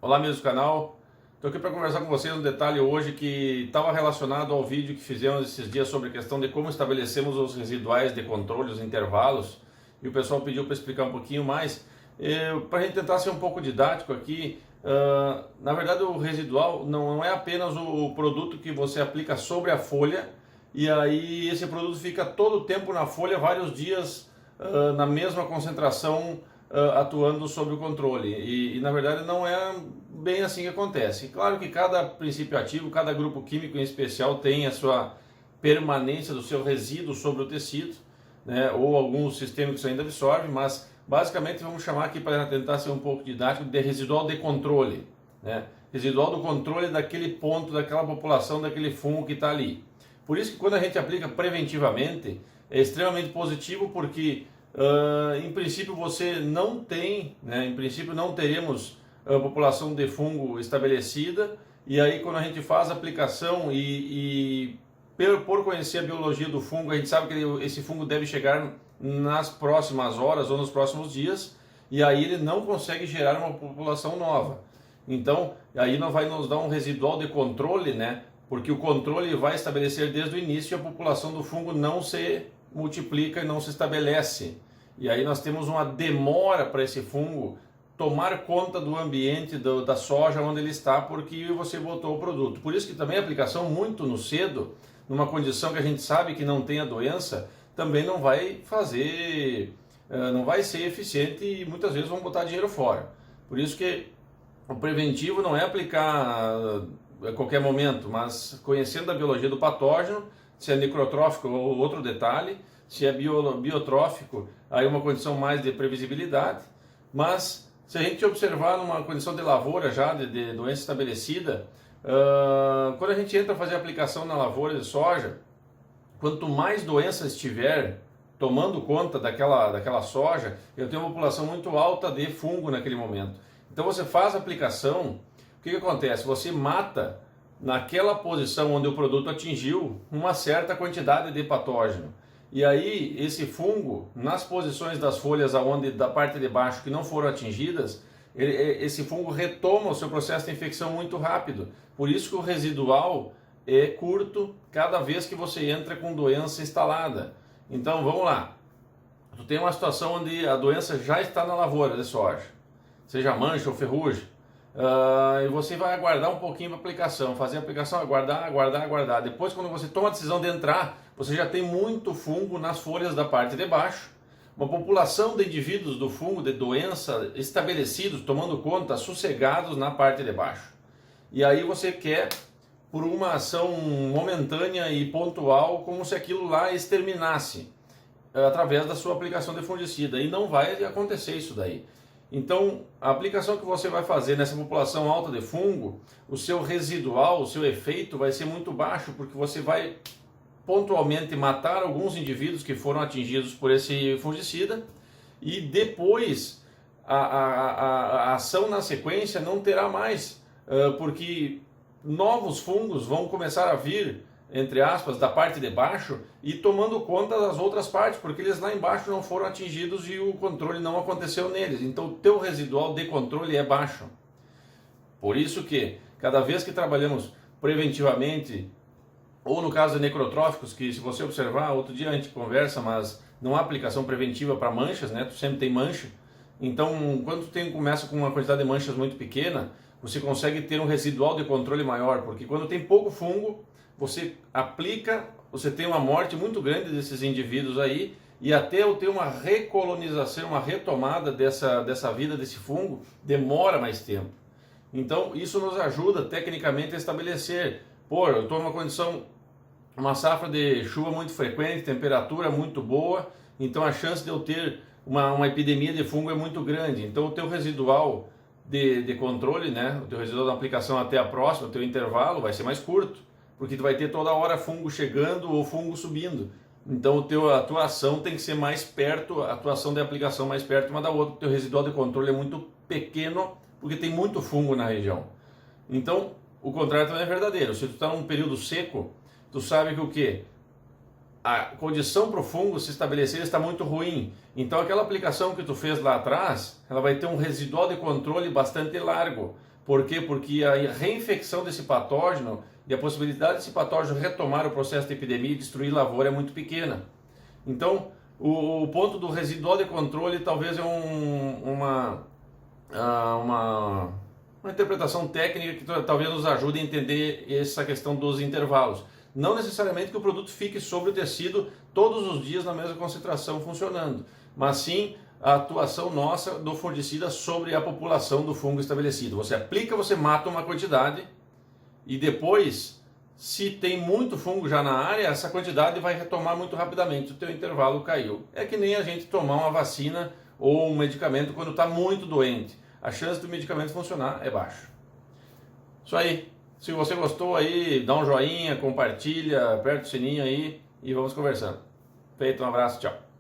Olá, amigos do canal. Estou aqui para conversar com vocês um detalhe hoje que estava relacionado ao vídeo que fizemos esses dias sobre a questão de como estabelecemos os residuais de controle, os intervalos, e o pessoal pediu para explicar um pouquinho mais. Para a gente tentar ser um pouco didático aqui, na verdade o residual não é apenas o produto que você aplica sobre a folha, e aí esse produto fica todo o tempo na folha, vários dias na mesma concentração, atuando sobre o controle, e na verdade não é bem assim que acontece. Claro que cada princípio ativo, cada grupo químico em especial tem a sua permanência do seu resíduo sobre o tecido, né, ou alguns sistêmicos ainda absorvem, mas basicamente vamos chamar aqui, para tentar ser um pouco didático, de residual de controle, né? Residual do controle daquele ponto, daquela população, daquele fungo que está ali. Por isso que quando a gente aplica preventivamente é extremamente positivo, porque em princípio você não tem, né, em princípio não teremos população de fungo estabelecida, e aí quando a gente faz a aplicação por conhecer a biologia do fungo, a gente sabe que esse fungo deve chegar nas próximas horas ou nos próximos dias, e aí ele não consegue gerar uma população nova. Então aí não vai nos dar um residual de controle, né, porque o controle vai estabelecer desde o início e a população do fungo não se multiplica e não se estabelece. E aí nós temos uma demora para esse fungo tomar conta do ambiente da soja onde ele está, porque você botou o produto. Por isso que também a aplicação muito no cedo, numa condição que a gente sabe que não tem a doença, também não vai fazer, não vai ser eficiente, e muitas vezes vão botar dinheiro fora. Por isso que o preventivo não é aplicar a qualquer momento, mas conhecendo a biologia do patógeno, se é necrotrófico ou outro detalhe, se é biotrófico, aí uma condição mais de previsibilidade. Mas se a gente observar numa condição de lavoura já, de doença estabelecida, quando a gente entra a fazer aplicação na lavoura de soja, quanto mais doença estiver tomando conta daquela soja, eu tenho uma população muito alta de fungo naquele momento. Então você faz a aplicação, o que acontece? Você mata naquela posição onde o produto atingiu uma certa quantidade de patógeno. E aí esse fungo, nas posições das folhas da parte de baixo que não foram atingidas, esse fungo retoma o seu processo de infecção muito rápido. Por isso que o residual é curto cada vez que você entra com doença instalada. Então vamos lá, tu tem uma situação onde a doença já está na lavoura de soja, seja mancha ou ferrugem, e você vai aguardar um pouquinho para aplicação, fazer a aplicação, aguardar. Depois, quando você toma a decisão de entrar, você já tem muito fungo nas folhas da parte de baixo, uma população de indivíduos do fungo, de doença, estabelecidos, tomando conta, sossegados na parte de baixo. E aí você quer, por uma ação momentânea e pontual, como se aquilo lá exterminasse, através da sua aplicação de fungicida, e não vai acontecer isso daí. Então, a aplicação que você vai fazer nessa população alta de fungo, o seu residual, o seu efeito vai ser muito baixo, porque você vai pontualmente matar alguns indivíduos que foram atingidos por esse fungicida, e depois a ação na sequência não terá mais, porque novos fungos vão começar a vir, entre aspas, da parte de baixo e tomando conta das outras partes, porque eles lá embaixo não foram atingidos e o controle não aconteceu neles. Então o teu residual de controle é baixo. Por isso que cada vez que trabalhamos preventivamente, ou no caso de necrotróficos, que se você observar, outro dia a gente conversa, mas não há aplicação preventiva para manchas, né? Tu sempre tem mancha. Então quando tu começa com uma quantidade de manchas muito pequena, você consegue ter um residual de controle maior, porque quando tem pouco fungo, você aplica, você tem uma morte muito grande desses indivíduos aí, e até eu ter uma recolonização, uma retomada dessa vida desse fungo, demora mais tempo. Então isso nos ajuda tecnicamente a estabelecer, eu estou numa condição, uma safra de chuva muito frequente, temperatura muito boa, então a chance de eu ter uma epidemia de fungo é muito grande. Então o teu residual de controle, né, o teu residual da aplicação até a próxima, o teu intervalo vai ser mais curto, porque tu vai ter toda hora fungo chegando ou fungo subindo. Então a tua ação tem que ser mais perto, a tua ação de aplicação mais perto uma da outra. O teu residual de controle é muito pequeno, porque tem muito fungo na região. Então o contrário também é verdadeiro. Se tu está num período seco, tu sabe que o quê? A condição para o fungo se estabelecer está muito ruim. Então aquela aplicação que tu fez lá atrás, ela vai ter um residual de controle bastante largo, Por quê? Porque a reinfecção desse patógeno e a possibilidade desse patógeno retomar o processo de epidemia e destruir lavoura é muito pequena. Então, o ponto do residual de controle talvez é uma interpretação técnica que talvez nos ajude a entender essa questão dos intervalos. Não necessariamente que o produto fique sobre o tecido todos os dias na mesma concentração funcionando, mas sim a atuação nossa do fungicida sobre a população do fungo estabelecido. Você aplica, você mata uma quantidade e depois, se tem muito fungo já na área, essa quantidade vai retomar muito rapidamente, o teu intervalo caiu. É que nem a gente tomar uma vacina ou um medicamento quando está muito doente. A chance do medicamento funcionar é baixa. Isso aí. Se você gostou aí, dá um joinha, compartilha, aperta o sininho aí e vamos conversando. Feito, um abraço, tchau.